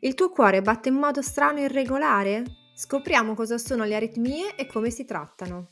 Il tuo cuore batte in modo strano e irregolare? Scopriamo cosa sono le aritmie e come si trattano.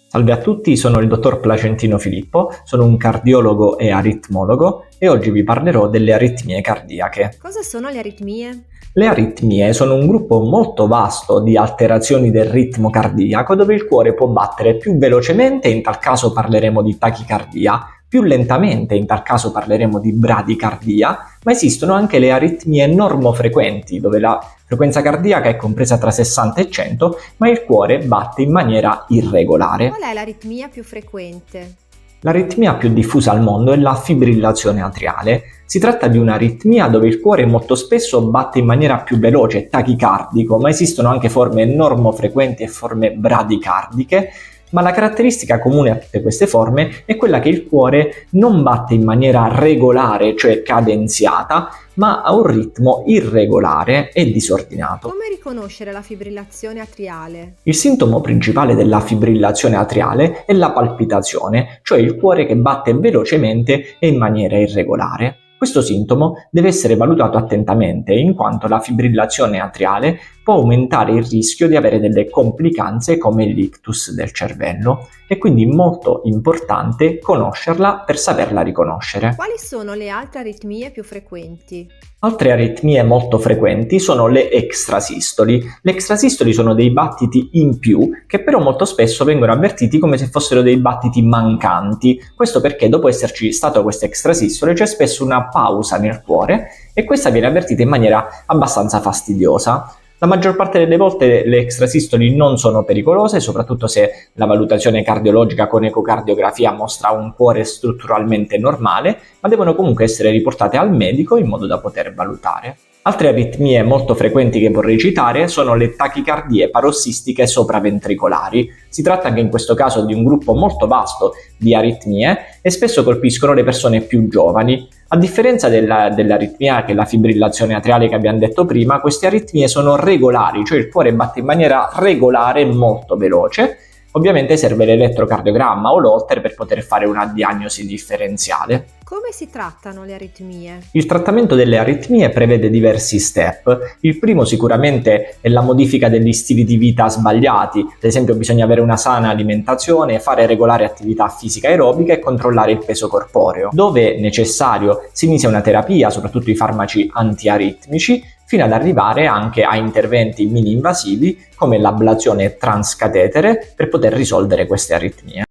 Salve a tutti, sono il dottor Placentino Filippo, sono un cardiologo e aritmologo e oggi vi parlerò delle aritmie cardiache. Cosa sono le aritmie? Le aritmie sono un gruppo molto vasto di alterazioni del ritmo cardiaco dove il cuore può battere più velocemente, in tal caso parleremo di tachicardia, più lentamente, in tal caso parleremo di bradicardia, ma esistono anche le aritmie normofrequenti, dove la frequenza cardiaca è compresa tra 60 e 100, ma il cuore batte in maniera irregolare. Qual è l'aritmia più frequente? L'aritmia più diffusa al mondo è la fibrillazione atriale. Si tratta di un'aritmia dove il cuore molto spesso batte in maniera più veloce, tachicardico, ma esistono anche forme normofrequenti e forme bradicardiche, ma la caratteristica comune a tutte queste forme è quella che il cuore non batte in maniera regolare, cioè cadenziata, ma a un ritmo irregolare e disordinato. Come riconoscere la fibrillazione atriale? Il sintomo principale della fibrillazione atriale è la palpitazione, cioè il cuore che batte velocemente e in maniera irregolare. Questo sintomo deve essere valutato attentamente, in quanto la fibrillazione atriale può aumentare il rischio di avere delle complicanze come l'ictus del cervello. È quindi molto importante conoscerla per saperla riconoscere. Quali sono le altre aritmie più frequenti? Altre aritmie molto frequenti sono le extrasistoli. Le extrasistoli sono dei battiti in più che però molto spesso vengono avvertiti come se fossero dei battiti mancanti. Questo perché dopo esserci stato queste extrasistole c'è spesso una pausa nel cuore e questa viene avvertita in maniera abbastanza fastidiosa. La maggior parte delle volte le extrasistoli non sono pericolose, soprattutto se la valutazione cardiologica con ecocardiografia mostra un cuore strutturalmente normale, ma devono comunque essere riportate al medico in modo da poter valutare. Altre aritmie molto frequenti che vorrei citare sono le tachicardie parossistiche sopraventricolari. Si tratta anche in questo caso di un gruppo molto vasto di aritmie e spesso colpiscono le persone più giovani. A differenza dell'aritmia che è la fibrillazione atriale che abbiamo detto prima, queste aritmie sono regolari, cioè il cuore batte in maniera regolare e molto veloce. Ovviamente serve l'elettrocardiogramma o l'Holter per poter fare una diagnosi differenziale. Come si trattano le aritmie? Il trattamento delle aritmie prevede diversi step. Il primo sicuramente è la modifica degli stili di vita sbagliati, ad esempio bisogna avere una sana alimentazione, fare regolare attività fisica aerobica e controllare il peso corporeo. Dove necessario si inizia una terapia, soprattutto i farmaci antiaritmici, fino ad arrivare anche a interventi mini-invasivi come l'ablazione transcatetere per poter risolvere queste aritmie.